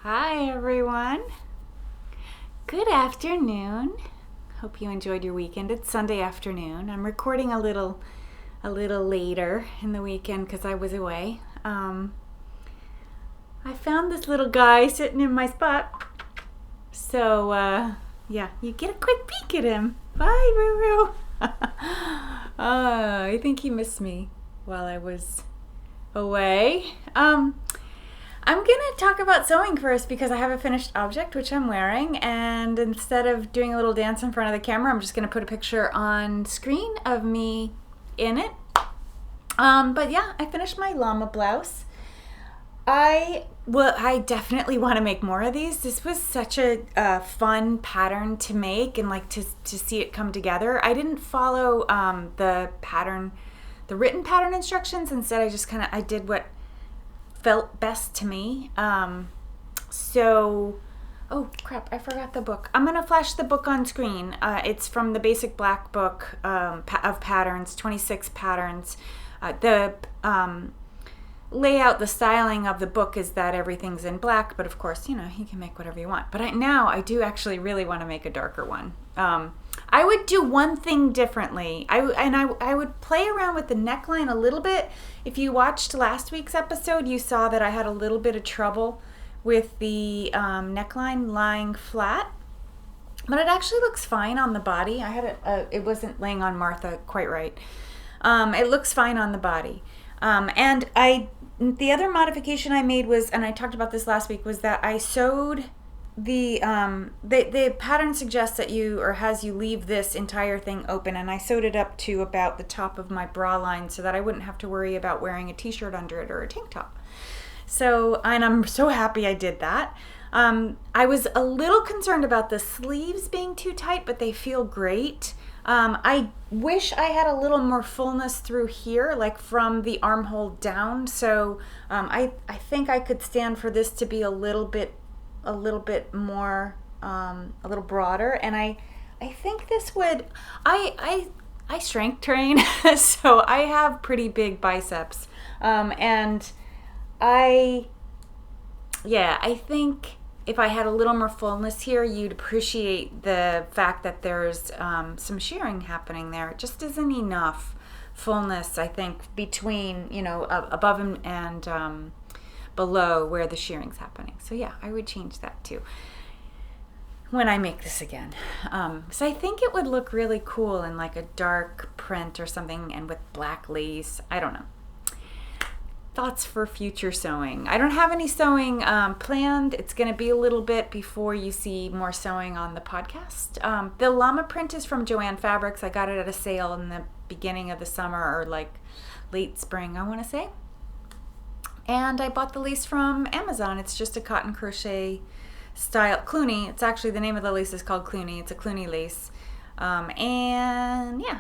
Hi everyone. Good afternoon. Hope you enjoyed your weekend. It's Sunday afternoon. I'm recording a little later in the weekend because I was away. I found this little guy sitting in my spot. So yeah, you get a quick peek at him. Bye, Ruru. I think he missed me while I was away. I'm going to talk about sewing first because I have a finished object, which I'm wearing, and instead of doing a little dance in front of the camera, I'm just going to put a picture on screen of me in it. But yeah, I finished my llama blouse. I definitely want to make more of these. This was such a fun pattern to make and like to see it come together. I didn't follow the written pattern instructions. Instead, I did what felt best to me. Oh crap, I forgot the book. I'm gonna flash the book on screen. It's from the Basic Black book of patterns, 26 patterns. The layout, the styling of the book is that everything's in black, but of course, you can make whatever you want. But I do actually really want to make a darker one. I would do one thing differently. I would play around with the neckline a little bit. If you watched last week's episode, you saw that I had a little bit of trouble with the neckline lying flat. But it actually looks fine on the body. It wasn't laying on Martha quite right. It looks fine on the body. The other modification I made was, and I talked about this last week, was that I sewed the pattern suggests that has you leave this entire thing open, and I sewed it up to about the top of my bra line so that I wouldn't have to worry about wearing a t-shirt under it or a tank top. So, and I'm so happy I did that. I was a little concerned about the sleeves being too tight, but they feel great. I wish I had a little more fullness through here, like from the armhole down. So I think I could stand for this to be a little bit more, a little broader. And I think this would, I strength train, so I have pretty big biceps. And I think if I had a little more fullness here, you'd appreciate the fact that there's some shearing happening there. It just isn't enough fullness, I think, between, above and below where the shearing's happening. So yeah, I would change that too when I make this again. So I think it would look really cool in like a dark print or something and with black lace. I don't know. Thoughts for future sewing. I don't have any sewing planned. It's going to be a little bit before you see more sewing on the podcast. The llama print is from Joanne Fabrics. I got it at a sale in the beginning of the summer or like late spring, I want to say. And I bought the lace from Amazon. It's just a cotton crochet style Clooney. It's actually, the name of the lace is called Clooney. It's a Clooney lace. And yeah.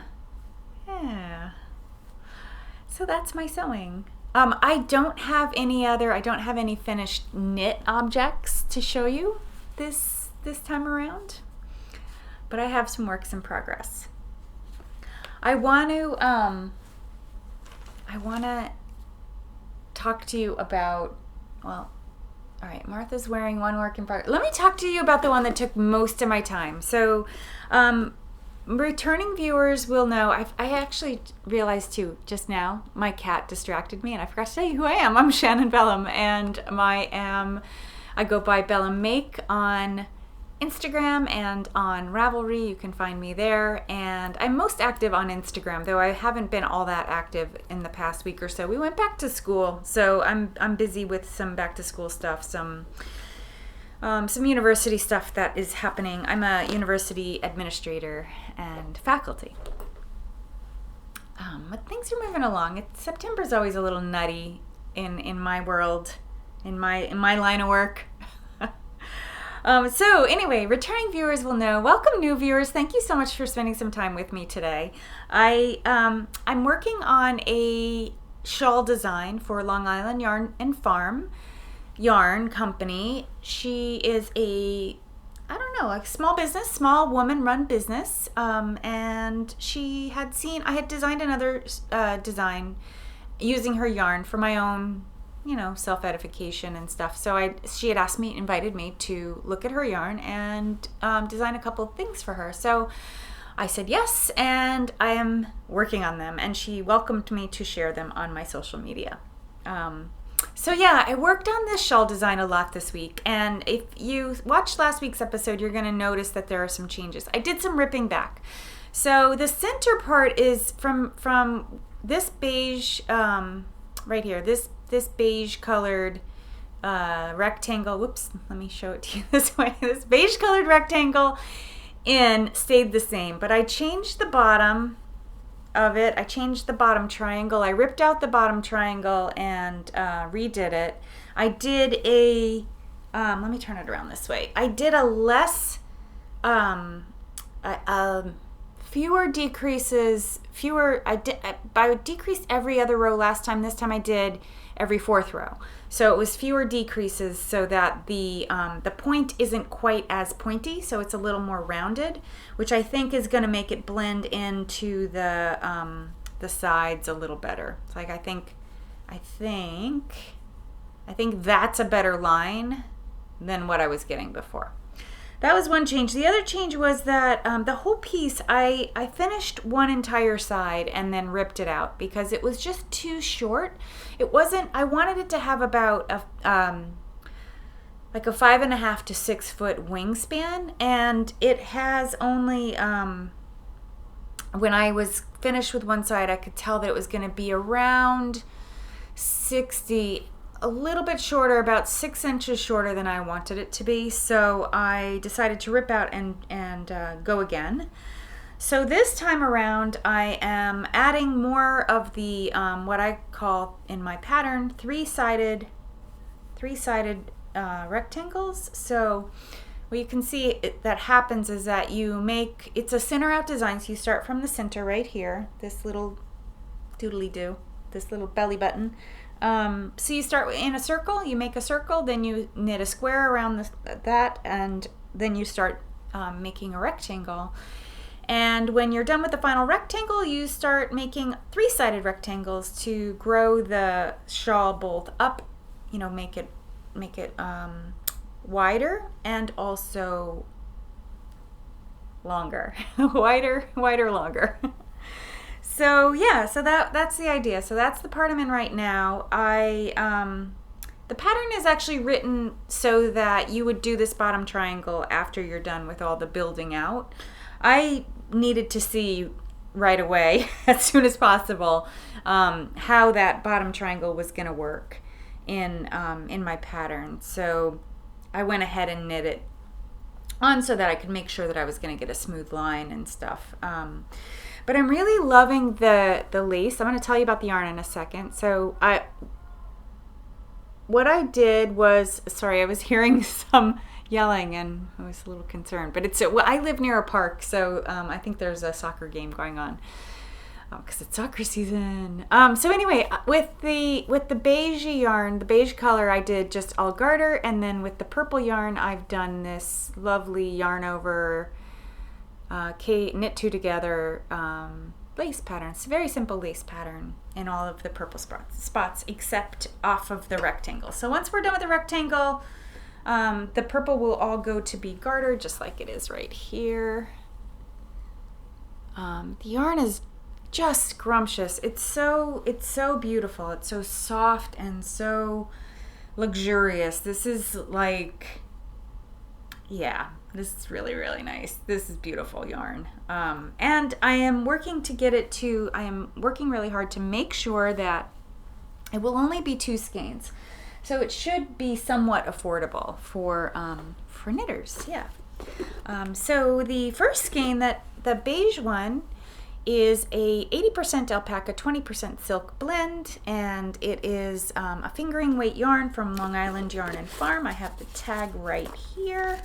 So that's my sewing. I don't have any finished knit objects to show you this time around, but I have some works in progress. I want to talk to you about, all right, Martha's wearing one work in progress. Let me talk to you about the one that took most of my time. So, returning viewers will know, I actually realized too, just now, my cat distracted me and I forgot to tell you who I am. I'm Shannon Bellum, and I go by Bellum Make on Instagram and on Ravelry. You can find me there, and I'm most active on Instagram, though I haven't been all that active in the past week or so. We went back to school, so I'm busy with some back to school stuff, some university stuff that is happening. I'm a university administrator and faculty. But things are moving along. September's always a little nutty in my world, in my line of work. So anyway, returning viewers will know. Welcome, new viewers. Thank you so much for spending some time with me today. I'm working on a shawl design for Long Island Yarn and Farm Yarn Company. She is a small business, small woman-run business, and I had designed another design using her yarn for my own you know, self-edification and stuff. So she had invited me to look at her yarn and design a couple of things for her. So I said yes, and I am working on them, and she welcomed me to share them on my social media. So yeah, I worked on this shawl design a lot this week, and if you watched last week's episode, you're going to notice that there are some changes. I did some ripping back. So the center part is from this beige, right here, this beige colored rectangle. Whoops, let me show it to you this way. This beige colored rectangle stayed the same, but I changed the bottom of it. I changed the bottom triangle. I ripped out the bottom triangle and redid it. I did let me turn it around this way. I did a less, fewer decreases, I decreased every other row last time. This time I did every fourth row. So it was fewer decreases so that the point isn't quite as pointy, so it's a little more rounded, which I think is going to make it blend into the sides a little better. It's like I think that's a better line than what I was getting before. That was one change. The other change was that the whole piece, I finished one entire side and then ripped it out because it was just too short. It wasn't, I wanted it to have about like a 5.5 to 6 foot wingspan, and it has only, when I was finished with one side, I could tell that it was going to be around 60, a little bit shorter, about 6 inches shorter than I wanted it to be. So I decided to rip out and go again. So this time around, I am adding more of the what I call in my pattern three-sided rectangles. So what you can see that happens is that it's a center out design. So you start from the center right here, this little doodly-doo, this little belly button. So you start in a circle, you make a circle, then you knit a square around that, and then you start making a rectangle. And when you're done with the final rectangle, you start making three-sided rectangles to grow the shawl both up, make it wider and also longer. wider, longer. So yeah, so that's the idea. So that's the part I'm in right now. The pattern is actually written so that you would do this bottom triangle after you're done with all the building out. I needed to see right away, as soon as possible, how that bottom triangle was going to work in my pattern. So I went ahead and knit it on so that I could make sure that I was going to get a smooth line and stuff. But I'm really loving the lace. I'm going to tell you about the yarn in a second. So what I did was, sorry, I was hearing some yelling and I was a little concerned. But I live near a park, so I think there's a soccer game going on because it's soccer season. So anyway, with the beige yarn, the beige color, I did just all garter, and then with the purple yarn, I've done this lovely yarn over knit two together lace pattern. It's a very simple lace pattern in all of the purple spots except off of the rectangle. So once we're done with the rectangle, the purple will all go to be garter, just like it is right here. The yarn is just scrumptious. It's so beautiful. It's so soft and so luxurious. This is like, yeah, this is really, really nice. This is beautiful yarn. And I am working really hard to make sure that it will only be 2 skeins. So it should be somewhat affordable for knitters, yeah. So the first skein, the beige one, is a 80% alpaca, 20% silk blend, and it is a fingering weight yarn from Long Island Yarn and Farm. I have the tag right here.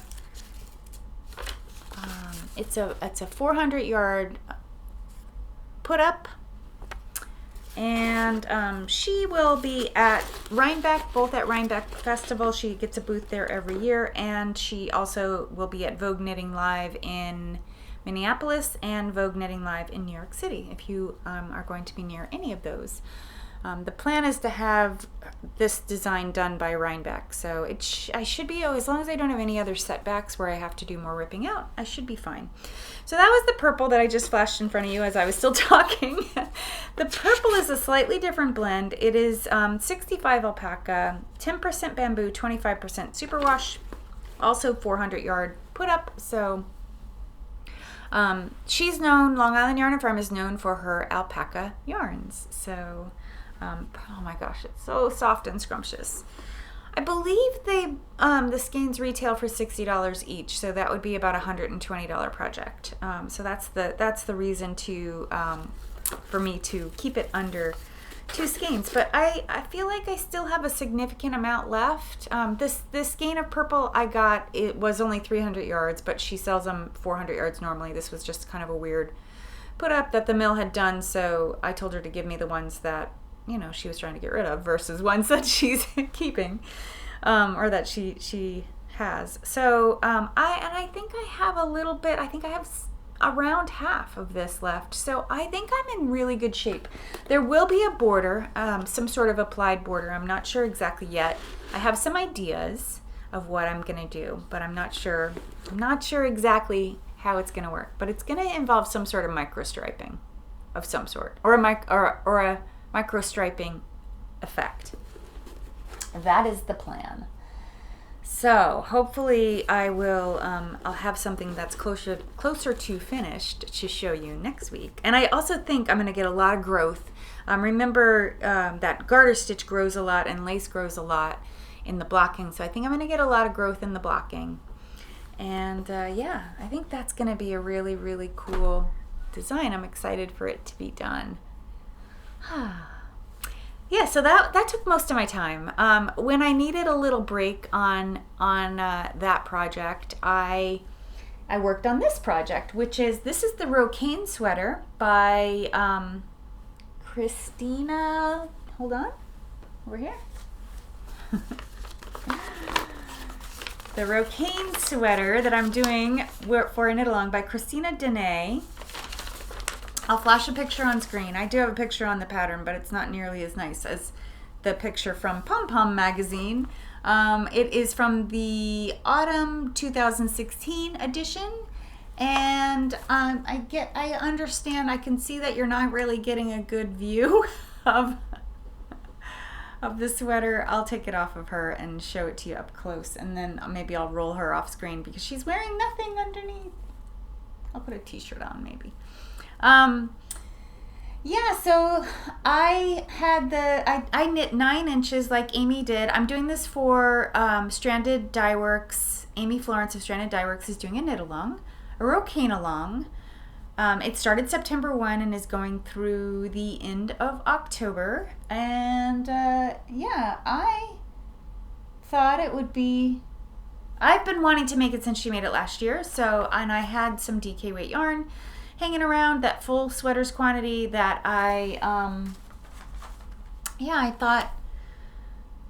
It's a 400 yard put up, and she will be at Rhinebeck, both at Rhinebeck Festival. She gets a booth there every year, and she also will be at Vogue Knitting Live in Minneapolis and Vogue Knitting Live in New York City, if you are going to be near any of those. The plan is to have this design done by Rhinebeck, so I should be, as long as I don't have any other setbacks where I have to do more ripping out, I should be fine. So that was the purple that I just flashed in front of you as I was still talking. The purple is a slightly different blend. It is 65 alpaca, 10% bamboo, 25% superwash, also 400 yard put up. So she's known, Long Island Yarn and Farm is known for her alpaca yarns. So, oh my gosh, it's so soft and scrumptious. I believe the skeins retail for $60 each, so that would be about a $120 project. So that's the reason to for me to keep it under 2 skeins. But I feel like I still have a significant amount left. This skein of purple I got, it was only 300 yards, but she sells them 400 yards normally. This was just kind of a weird put up that the mill had done, so I told her to give me the ones that, you know, she was trying to get rid of versus ones that she's keeping, or that she has. So I think I have a little bit. I think I have around half of this left. So I think I'm in really good shape. There will be a border, some sort of applied border. I'm not sure exactly yet. I have some ideas of what I'm gonna do, but I'm not sure. I'm not sure exactly how it's gonna work. But it's gonna involve some sort of micro striping of some sort, or a micro striping effect. That is the plan. So hopefully I will, I'll have something that's closer to finished to show you next week. And I also think I'm going to get a lot of growth. Remember that garter stitch grows a lot and lace grows a lot in the blocking. So I think I'm going to get a lot of growth in the blocking. And yeah, I think that's going to be a really, really cool design. I'm excited for it to be done. Yeah, so that took most of my time. When I needed a little break on that project, I worked on this project, which is, this is the Rocaine sweater by Christina. Hold on, over here. The Rocaine sweater that I'm doing for a knit along by Christina Dene. I'll flash a picture on screen. I do have a picture on the pattern, but it's not nearly as nice as the picture from Pom Pom magazine. It is from the autumn 2016 edition, and I understand. I can see that you're not really getting a good view of the sweater. I'll take it off of her and show it to you up close, and then maybe I'll roll her off screen because she's wearing nothing underneath. I'll put a t-shirt on maybe. Yeah, so I knit 9 inches like Amy did. I'm doing this for Stranded Dyeworks. Amy Florence of Stranded Dyeworks is doing a knit along, a Rocaine along. It started September 1 and is going through the end of October. And yeah, I thought it would be, I've been wanting to make it since she made it last year. So, and I had some DK weight yarn hanging around, that full sweaters quantity that I thought,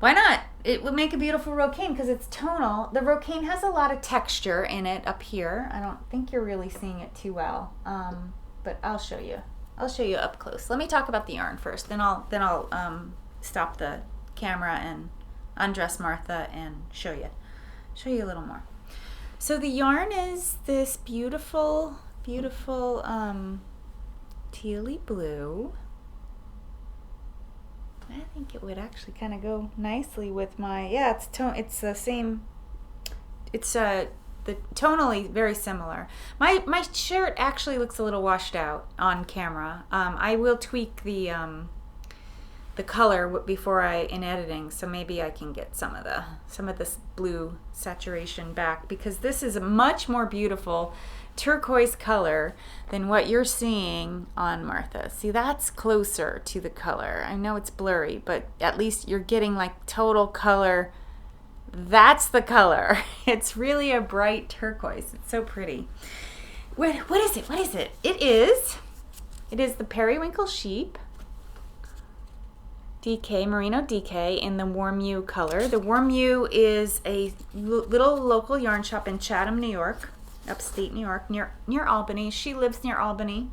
why not? It would make a beautiful Rocaine because it's tonal. The Rocaine has a lot of texture in it up here. I don't think you're really seeing it too well, but I'll show you. I'll show you up close. Let me talk about the yarn first, then I'll stop the camera and undress Martha and show you a little more. So the yarn is this beautiful tealy blue. I think it would actually kind of go nicely with my, yeah, it's the same, it's the tonally very similar. My shirt actually looks a little washed out on camera. I will tweak the color before in editing, so maybe I can get some of this blue saturation back, because this is a much more beautiful turquoise color than what you're seeing on Martha. See, that's closer to the color. I know it's blurry, but at least you're getting like total color. That's the color. It's really a bright turquoise. It's so pretty. What is it? What is it? It is the periwinkle sheep. DK, Merino DK in the Warm Ewe color. The Warm Ewe is a little local yarn shop in Chatham, New York. Upstate New York, near Albany. She lives near Albany,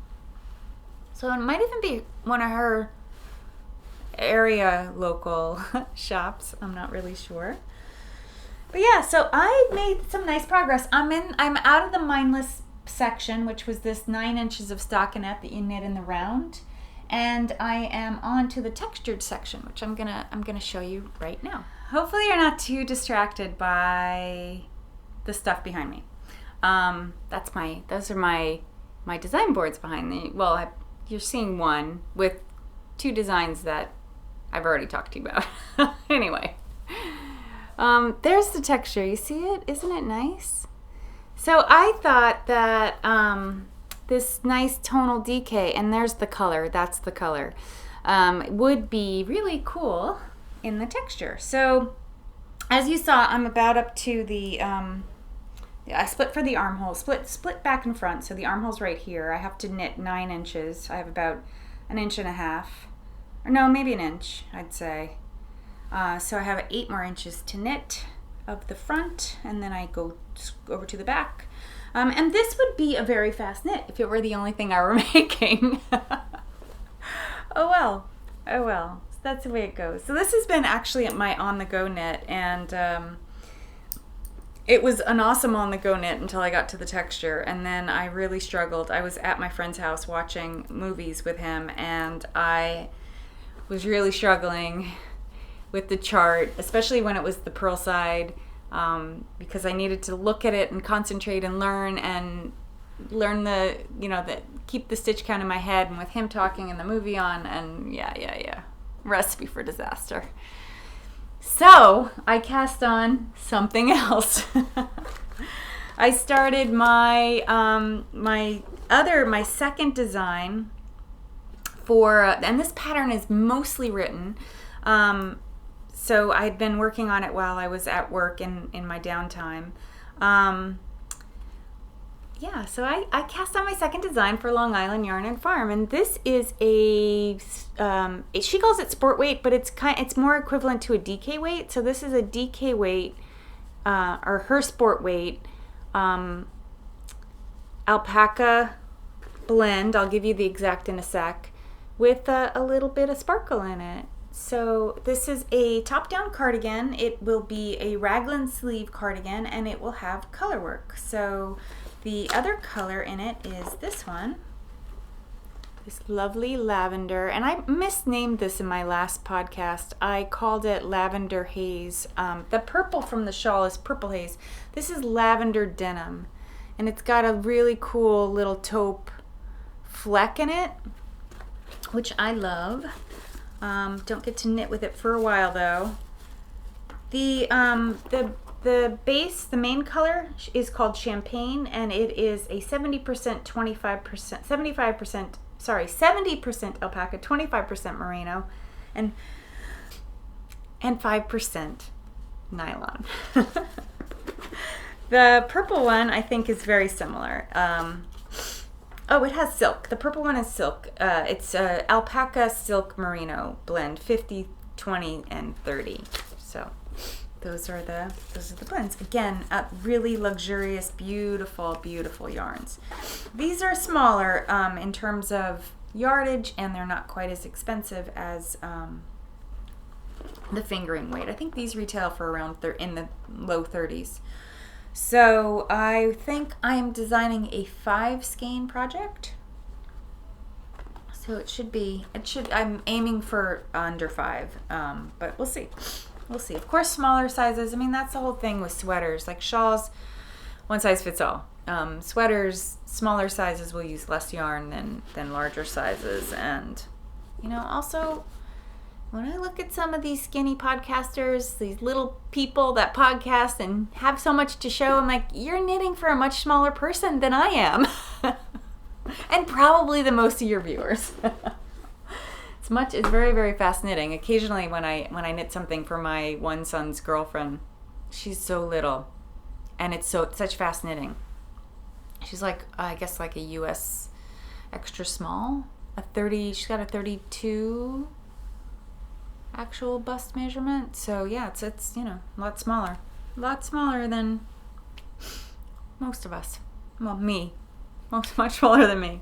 so it might even be one of her area local shops. I'm not really sure. But yeah, so I made some nice progress. I'm out of the mindless section, which was this 9 inches of stockinette that you knit in the round, and I am on to the textured section, which I'm gonna show you right now. Hopefully you're not too distracted by the stuff behind me. Those are my design boards behind me. Well, you're seeing one with 2 designs that I've already talked to you about. Anyway. There's the texture. You see it? Isn't it nice? So I thought that this nice tonal DK, and there's the color, that's the color, would be really cool in the texture. So as you saw, I'm about up to the, I split for the armhole, split back and front. So the armhole's right here. I have to knit 9 inches. I have about 1.5 inches, or no, maybe 1 inch, I'd say. So I have 8 more inches to knit of the front, and then I go over to the back. And this would be a very fast knit if it were the only thing I were making. Oh well. So that's the way it goes. So this has been actually my on-the-go knit, and it was an awesome on-the-go knit until I got to the texture, and then I really struggled. I was at my friend's house watching movies with him, and I was really struggling with the chart, especially when it was the purl side, because I needed to look at it and concentrate and learn keep the stitch count in my head, and with him talking and the movie on, and yeah. Recipe for disaster. So I cast on something else. I started my second design for, and this pattern is mostly written. So I'd been working on it while I was at work in my downtime. So I cast on my second design for Long Island Yarn and Farm, and this is she calls it sport weight, but it's more equivalent to a DK weight. So this is a DK weight, or her sport weight, alpaca blend. I'll give you the exact in a sec, with a little bit of sparkle in it. So this is a top-down cardigan. It will be a raglan sleeve cardigan, and it will have color work. So the other color in it is this one, this lovely lavender, and I misnamed this in my last podcast. I called it Lavender Haze. The purple from the shawl is Purple Haze. This is Lavender Denim, and it's got a really cool little taupe fleck in it, which I love. Don't get to knit with it for a while though. The base, the main color is called Champagne, and it is a 70% 70% alpaca, 25% merino, and 5% nylon. The purple one I think is very similar. It has silk. The purple one is silk. It's alpaca silk merino blend, 50, 20, and 30. So those are the blends. Again, really luxurious, beautiful yarns. These are smaller in terms of yardage, and they're not quite as expensive as the fingering weight. I think these retail for around in the low 30s. So I think I am designing a 5 skein project. So I'm aiming for under 5, but we'll see. Of course, smaller sizes. I mean, that's the whole thing with sweaters. Like shawls, one size fits all. Sweaters, smaller sizes will use less yarn than larger sizes. And, also, when I look at some of these skinny podcasters, these little people that podcast and have so much to show, I'm like, you're knitting for a much smaller person than I am. And probably the most of your viewers. It's very, very fast knitting. Occasionally when I knit something for my one son's girlfriend, she's so little, and it's such fast knitting. She's like, I guess like a US extra small, she's got a 32 actual bust measurement. So yeah, it's a lot smaller than most of us. Well, me, much smaller than me.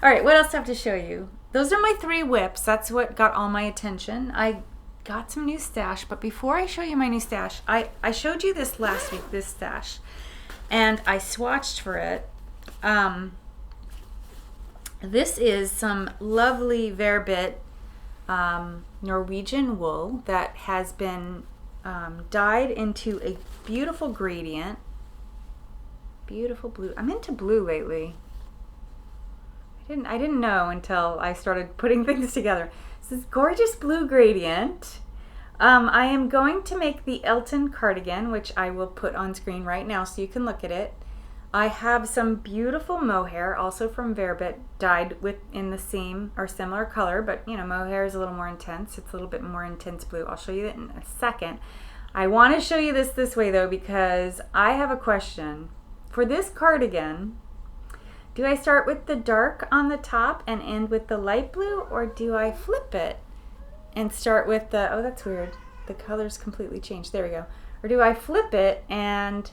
All right, what else do I have to show you? those are my 3 whips. That's what got all my attention. I got some new stash, but before I show you my new stash, I showed you this last week, this stash, and I swatched for it. This is some lovely Vaerbitt Norwegian wool that has been dyed into a beautiful gradient. Beautiful blue. I'm into blue lately. I didn't know until I started putting things together. This is gorgeous blue gradient. I am going to make the Elton cardigan, which I will put on screen right now so you can look at it. I have some beautiful mohair, also from Vaerbitt, dyed in the same or similar color, but you know, mohair is a little more intense. It's a little bit more intense blue. I'll show you that in a second. I want to show you this way though, because I have a question. For this cardigan, do I start with the dark on the top and end with the light blue, or do I flip it and start with the, oh that's weird, the color's completely changed, there we go. Or do I flip it and,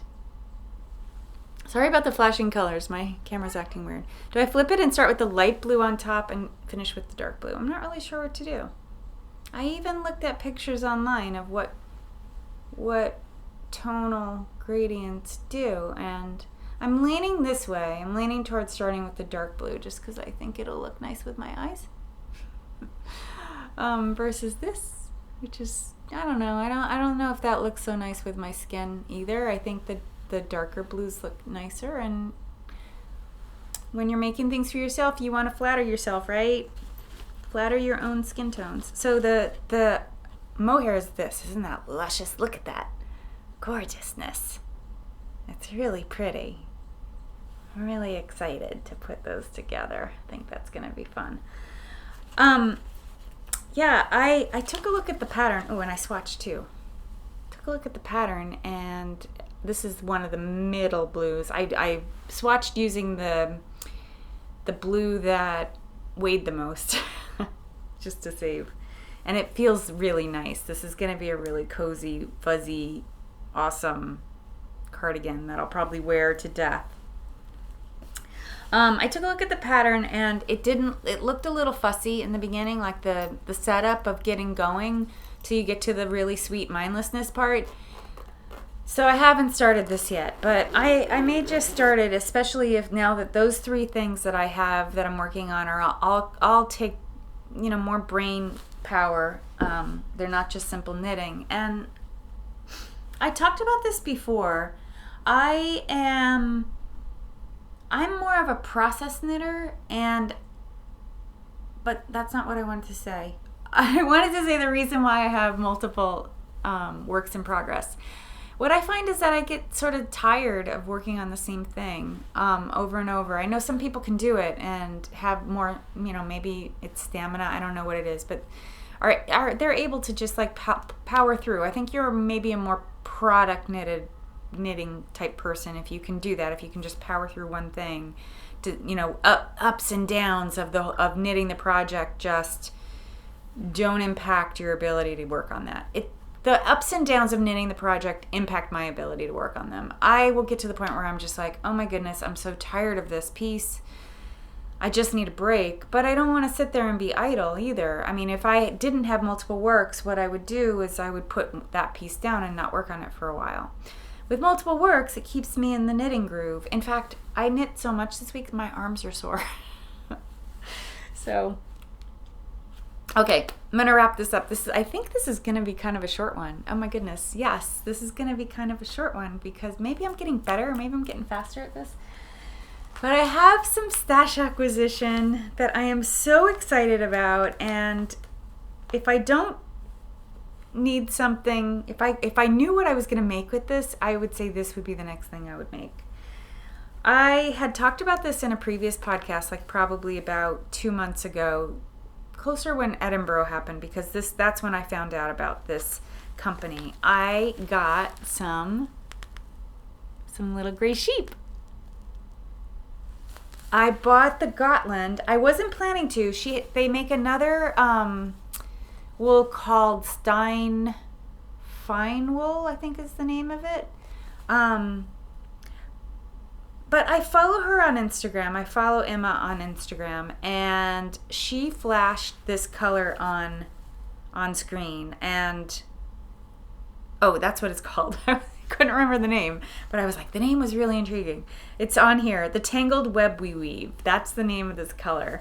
sorry about the flashing colors, my camera's acting weird. Do I flip it and start with the light blue on top and finish with the dark blue? I'm not really sure what to do. I even looked at pictures online of what tonal gradients do, and I'm leaning this way. I'm leaning towards starting with the dark blue just because I think it'll look nice with my eyes. Versus this, which is, I don't know. I don't know if that looks so nice with my skin either. I think the darker blues look nicer, and when you're making things for yourself, you want to flatter yourself, right? Flatter your own skin tones. So the mohair is this. Isn't that luscious? Look at that gorgeousness. It's really pretty. I'm really excited to put those together. I think that's going to be fun. Yeah, I took a look at the pattern. Oh, and I swatched too. Took a look at the pattern, and this is one of the middle blues. I swatched using the blue that weighed the most just to save. And it feels really nice. This is going to be a really cozy, fuzzy, awesome cardigan that I'll probably wear to death. I took a look at the pattern, and it looked a little fussy in the beginning, like the setup of getting going till you get to the really sweet mindlessness part. So I haven't started this yet, but I may just start it, especially if now that those 3 things that I have that I'm working on are all take, you know, more brain power. They're not just simple knitting. And I talked about this before. I'm more of a process knitter, but that's not what I wanted to say. I wanted to say the reason why I have multiple works in progress. What I find is that I get sort of tired of working on the same thing over and over. I know some people can do it and have more, you know, maybe it's stamina, I don't know what it is, but they're able to just like power through. I think you're maybe a more product knitting type person if you can do that, if you can just power through one thing. To, you know, ups and downs of knitting the project just don't impact your ability to work on that. The ups and downs of knitting the project impact my ability to work on them. I will get to the point where I'm just like, oh my goodness, I'm so tired of this piece. I just need a break, but I don't want to sit there and be idle either. I mean, if I didn't have multiple works, what I would do is I would put that piece down and not work on it for a while. With multiple works, it keeps me in the knitting groove. In fact, I knit so much this week, my arms are sore. So, okay, I'm going to wrap this up. I think this is going to be kind of a short one. Oh my goodness, yes, this is going to be kind of a short one because maybe I'm getting better, maybe I'm getting faster at this. But I have some stash acquisition that I am so excited about, and if I don't need something, if I knew what I was going to make with this, I would say this would be the next thing I would make. I had talked about this in a previous podcast, like probably about 2 months ago, closer when Edinburgh happened, because that's when I found out about this company. I got some little gray sheep. I bought the Gotland. I wasn't planning to. They make another wool called Fine wool, I think is the name of it. but I follow her on Instagram. I follow Emma on Instagram, and she flashed this color on screen, and oh, that's what it's called. I couldn't remember the name, but I was like, the name was really intriguing. It's on here, the Tangled Web We Weave. That's the name of this color.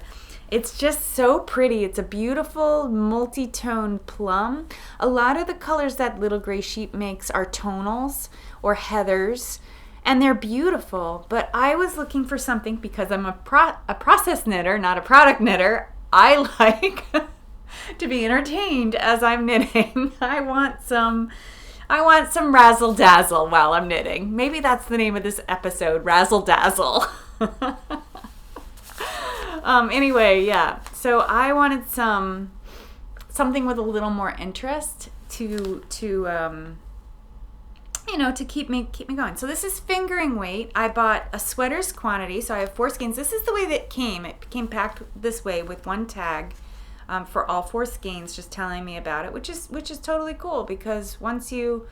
It's just so pretty. It's a beautiful multi-tone plum. A lot of the colors that Little Gray Sheep makes are tonals or heathers, and they're beautiful. But I was looking for something, because I'm a process knitter, not a product knitter. I like to be entertained as I'm knitting. I want some Razzle Dazzle while I'm knitting. Maybe that's the name of this episode, Razzle Dazzle. Anyway, yeah. So I wanted something with a little more interest to keep me going. So this is fingering weight. I bought a sweater's quantity, so I have 4 skeins. This is the way that it came. It came packed this way with one tag for all 4 skeins, just telling me about it, which is totally cool, because once you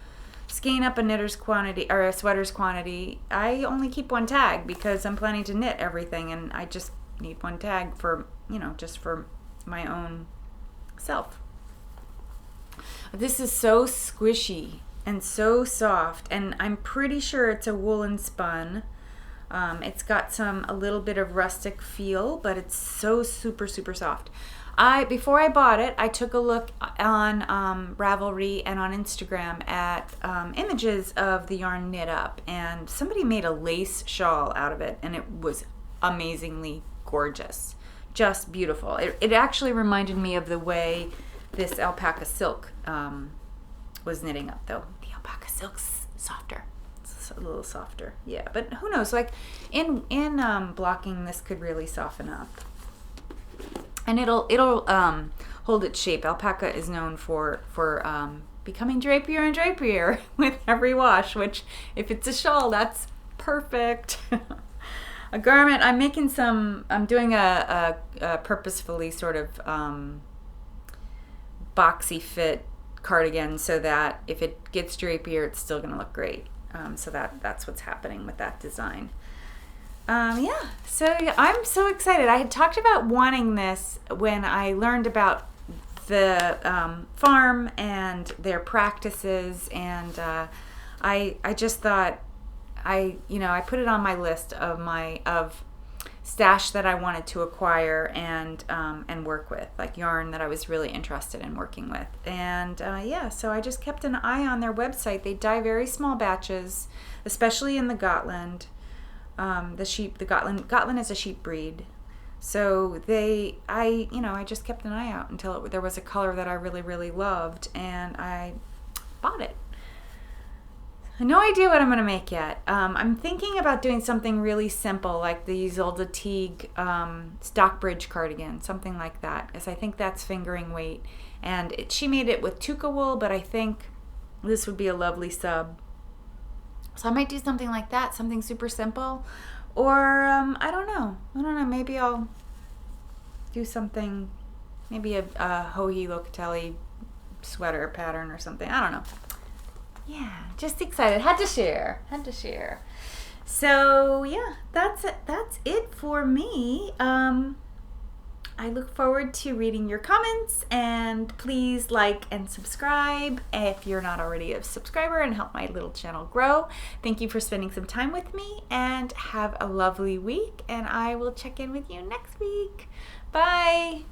skein up a knitter's quantity or a sweater's quantity, I only keep one tag because I'm planning to knit everything, and I just need one tag for, just for my own self. This is so squishy and so soft, and I'm pretty sure it's a woolen spun. It's got a little bit of rustic feel, but it's so super, super soft. Before I bought it, I took a look on Ravelry and on Instagram at images of the yarn knit up, and somebody made a lace shawl out of it, and it was amazingly gorgeous, just beautiful. It actually reminded me of the way this alpaca silk was knitting up, though the alpaca silk's softer. It's a little softer, yeah. But who knows? Like in blocking, this could really soften up, and it'll hold its shape. Alpaca is known for becoming drapier and drapier with every wash. Which, if it's a shawl, that's perfect. A garment, I'm doing a purposefully sort of boxy fit cardigan, so that if it gets drapier, it's still gonna look great. So that's what's happening with that design. So I'm so excited. I had talked about wanting this when I learned about the farm and their practices, and I just thought, I put it on my list of stash that I wanted to acquire and work with, like yarn that I was really interested in working with. And so I just kept an eye on their website. They dye very small batches, especially in the Gotland. Gotland is a sheep breed. So I just kept an eye out until there was a color that I really, really loved, and I bought it. I have no idea what I'm going to make yet. I'm thinking about doing something really simple, like the Isolde Teague Stockbridge cardigan, something like that, because I think that's fingering weight. And she made it with Tuca wool, but I think this would be a lovely sub. So I might do something like that, something super simple. Or, I don't know. Maybe I'll do something, maybe a Johi Locatelli sweater pattern or something. I don't know. Yeah, just excited. Had to share. So yeah, that's it for me. I look forward to reading your comments, and please like and subscribe if you're not already a subscriber, and help my little channel grow. Thank you for spending some time with me, and have a lovely week, and I will check in with you next week. Bye.